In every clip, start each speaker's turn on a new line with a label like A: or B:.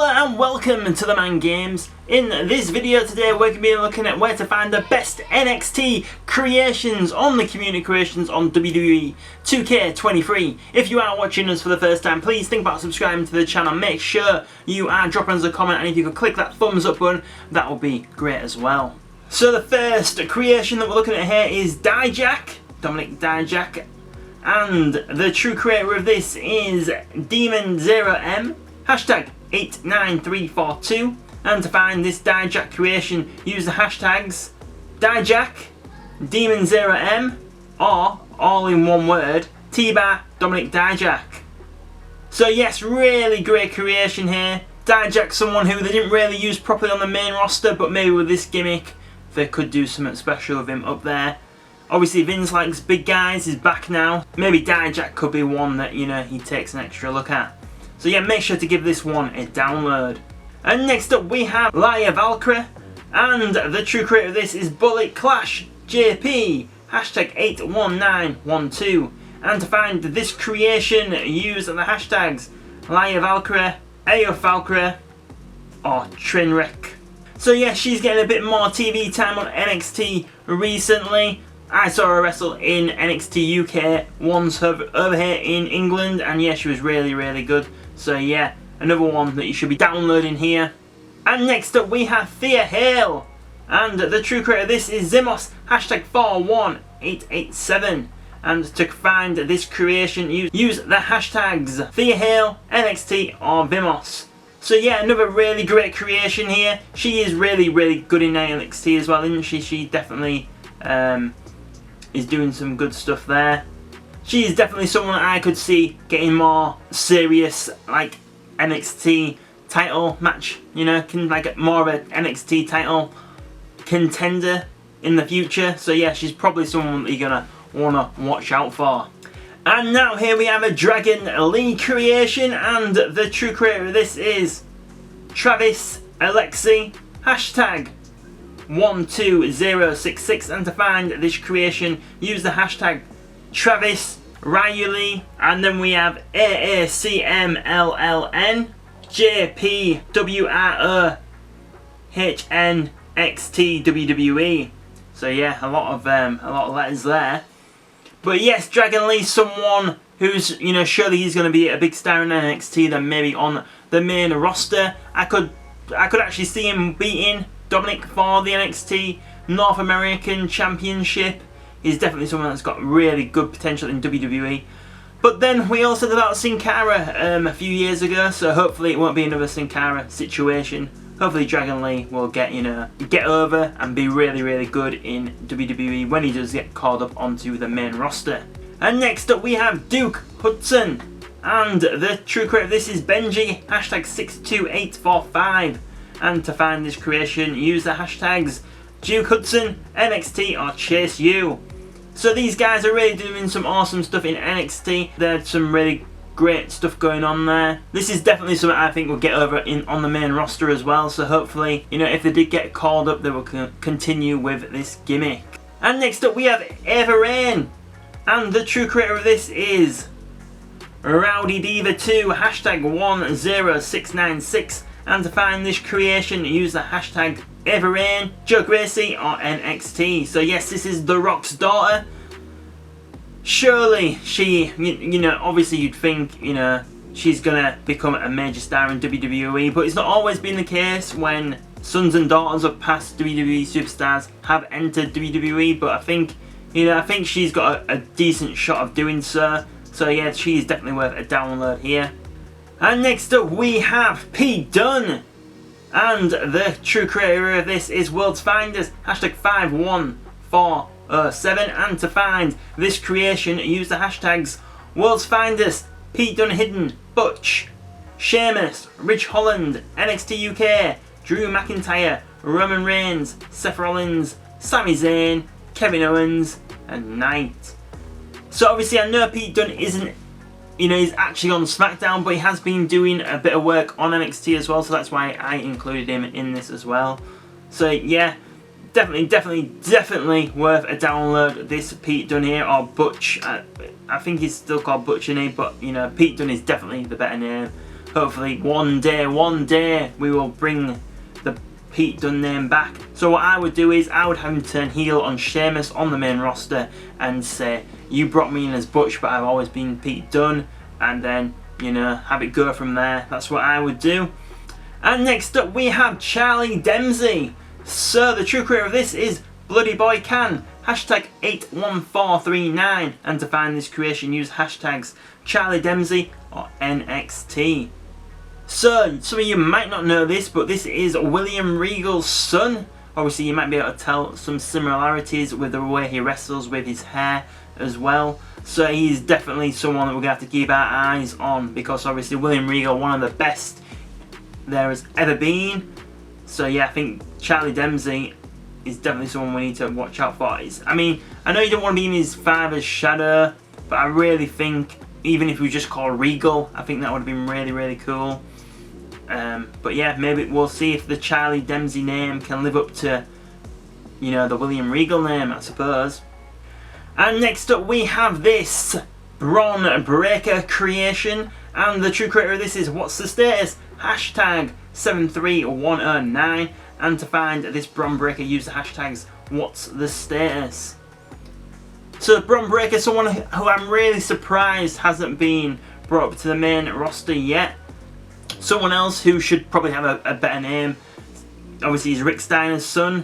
A: Hello and welcome to TheMan Games. In this video today we're going to be looking at where to find the best NXT creations on the community creations on WWE 2K23. If you are watching us for the first time, please think about subscribing to the channel. Make sure you are dropping us a comment, and if you could click that thumbs up button, that would be great as well. So the first creation that we're looking at here is Jack Dominic, and the true creator of this is Demon0M, hashtag 89342, and to find this Jack creation use the hashtags Jack, Demon0M, or all in one word, Dominic Jack. So yes, really great creation here. Jack's someone who they didn't really use properly on the main roster, but maybe with this gimmick they could do something special with him up there. Obviously Vince likes big guys, he's back now. Maybe Jack could be one that, you know, he takes an extra look at. So yeah, make sure to give this one a download. And next up we have Leia Valkyrie, and the true creator of this is Bullet Clash JP, hashtag 81912. And to find this creation, use the hashtags Leia Valkyrie, AF Valkyrie, or Trinrick. So yeah, she's getting a bit more TV time on NXT recently. I saw her wrestle in NXT UK once over here in England, and yeah, she was really good. So yeah, another one that you should be downloading here. And next up we have Thea Hale, and the true creator of this is Zimos, hashtag 41887. And to find this creation, use the hashtags Thea Hale, NXT, or Vimos. So yeah, another really great creation here. She is really good in NXT as well, isn't she? She definitely is doing some good stuff there. She is definitely someone I could see getting more serious, like NXT title match, you know, like more of an NXT title contender in the future. So yeah, she's probably someone that you're gonna wanna watch out for. And now here we have a Dragon Lee creation, and the true creator of this is Travis Alexi, hashtag 12066, and to find this creation use the hashtag Travis Ryuli. And then we have AACMLLN JPWROHNXT WWE. So yeah, a lot of letters there. But yes, Dragon Lee's someone who's, you know, surely he's going to be a big star in NXT than maybe on the main roster. I could actually see him beating Dominic for the NXT North American Championship. He's definitely someone that's got really good potential in WWE. But then we also did about Sin Cara a few years ago, so hopefully it won't be another Sin Cara situation. Hopefully Dragon Lee will get over and be really good in WWE when he does get called up onto the main roster. And next up we have Duke Hudson, and the true creator of this is Benji, hashtag 62845. And to find this creation, use the hashtags Duke Hudson, NXT, or Chase U. So these guys are really doing some awesome stuff in NXT. There's some really great stuff going on there. This is definitely something I think will get over on the main roster as well. So hopefully, you know, if they did get called up, they will continue with this gimmick. And next up we have Ava Rain, and the true creator of this is Rowdy Diva 2, hashtag 10696. And to find this creation, use the hashtag Ava Rain, Joe Gracie, or NXT. So yes, this is The Rock's daughter. Surely she, you know, obviously you'd think, you know, she's gonna become a major star in WWE, but it's not always been the case when sons and daughters of past WWE superstars have entered WWE. But I think, you know, she's got a decent shot of doing so. So yeah, she is definitely worth a download here. And next up we have Pete Dunn, and the true creator of this is World's Finders, hashtag 51407. And to find this creation, use the hashtags World's Finders, Pete Dunn Hidden, Butch, Sheamus, Rich Holland, NXT UK, Drew McIntyre, Roman Reigns, Seth Rollins, Sami Zayn, Kevin Owens, and Knight. So obviously I know Pete Dunn isn't, you know, he's actually on SmackDown, but he has been doing a bit of work on NXT as well, so that's why I included him in this as well. So yeah, definitely worth a download, this Pete Dunn here, or Butch. I think he's still called Butch, isn't he? But you know, Pete Dunn is definitely the better name. hopefully one day we will bring the Pete Dunne name back. So what I would do is I would have him turn heel on Sheamus on the main roster and say, you brought me in as Butch, but I've always been Pete Dunne, and then, you know, have it go from there. That's what I would do. And next up we have Charlie Dempsey. So the true creator of this is Bloody Boy Can, hashtag 81439, and to find this creation use hashtags Charlie Dempsey or NXT. So some of you might not know this, but this is William Regal's son. Obviously you might be able to tell some similarities with the way he wrestles with his hair as well. So he's definitely someone that we're going to have to keep our eyes on, because obviously William Regal, one of the best there has ever been. So yeah, I think Charlie Dempsey is definitely someone we need to watch out for. I mean, I know you don't want to be in his father's shadow, but I really think even if he was just called Regal, I think that would have been really cool. But yeah, maybe we'll see if the Charlie Dempsey name can live up to, you know, the William Regal name, I suppose. And next up we have this Bron Breaker creation, and the true creator of this is What's the Status? Hashtag 73109, and to find this Bron Breaker use the hashtags What's the Status. So Bron Breaker, someone who I'm really surprised hasn't been brought up to the main roster yet. Someone else who should probably have a better name, obviously he's Rick Steiner's son.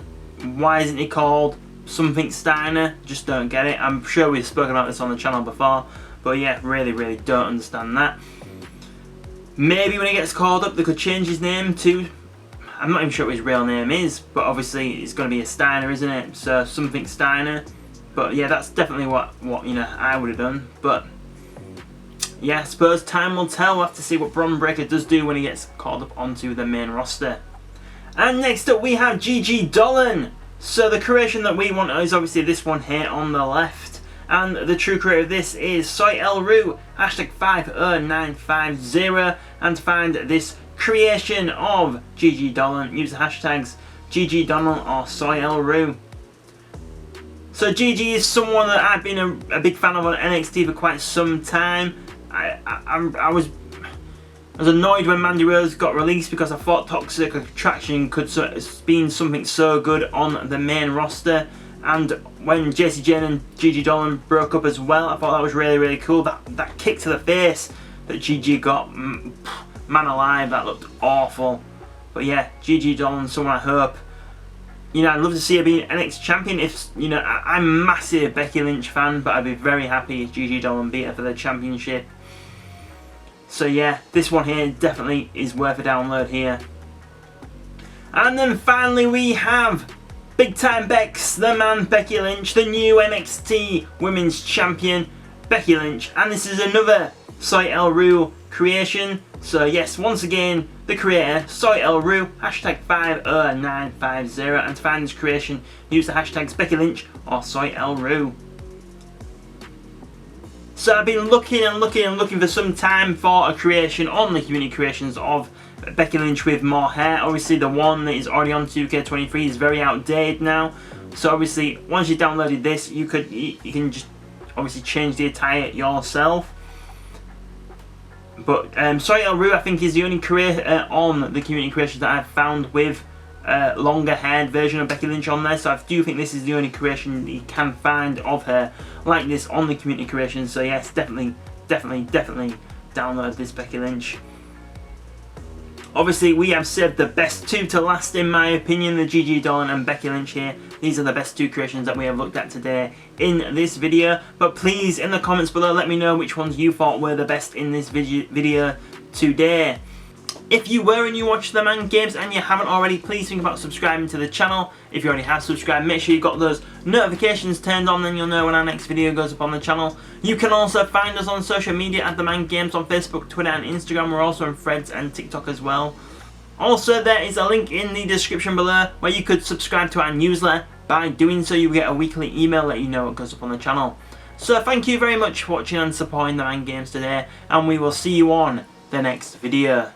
A: Why isn't he called something Steiner? Just don't get it. I'm sure we've spoken about this on the channel before, but yeah, really don't understand that. Maybe when he gets called up they could change his name to, I'm not even sure what his real name is, but obviously it's going to be a Steiner, isn't it? So something Steiner. But yeah, that's definitely what you know, I would have done. But yeah, I suppose time will tell. We'll have to see what Bron Breaker does do when he gets called up onto the main roster. And next up we have Gigi Dawn. So the creation that we want is obviously this one here on the left. And the true creator of this is Soy El Ru, hashtag 50950. And to find this creation of Gigi Dawn, use the hashtags Gigi Dawn or Soy El Ru. So Gigi is someone that I've been a big fan of on NXT for quite some time. I was annoyed when Mandy Rose got released because I thought Toxic Attraction could have been something so good on the main roster. And when Jessie Jane and Gigi Dawn broke up as well, I thought that was really cool. That kick to the face that Gigi got, man alive, that looked awful. But yeah, Gigi Dawn, someone I hope, you know, I'd love to see her be NXT champion. If, you know, I'm a massive Becky Lynch fan, but I'd be very happy if Gigi Dawn beat her for the championship. So yeah, this one here definitely is worth a download here. And then finally we have Big Time Bex, the man Becky Lynch, the new NXT Women's Champion Becky Lynch, and this is another Soy El Ru creation. So yes, once again, the creator, Soy El Ru, hashtag 50950, and to find this creation, use the hashtags Becky Lynch or Soy El Ru. So I've been looking for some time for a creation on the community creations of Becky Lynch with more hair. Obviously the one that is already on 2K23 is very outdated now. So obviously once you downloaded this, you can just obviously change the attire yourself. But Soy El Ru I think is the only creator on the community creations that I've found with longer haired version of Becky Lynch on there. So I do think this is the only creation that you can find of her like this on the community creations. So yes, definitely download this Becky Lynch. Obviously we have saved the best two to last in my opinion, the Gigi Dawn and Becky Lynch here. These are the best two creations that we have looked at today in this video. But please in the comments below let me know which ones you thought were the best in this video today. If you were and you watch TheMan Games and you haven't already, please think about subscribing to the channel. If you already have subscribed, make sure you've got those notifications turned on, then you'll know when our next video goes up on the channel. You can also find us on social media at TheMan Games on Facebook, Twitter and Instagram. We're also on Threads and TikTok as well. Also, there is a link in the description below where you could subscribe to our newsletter. By doing so, you will get a weekly email letting you know what goes up on the channel. So thank you very much for watching and supporting TheMan Games today, and we will see you on the next video.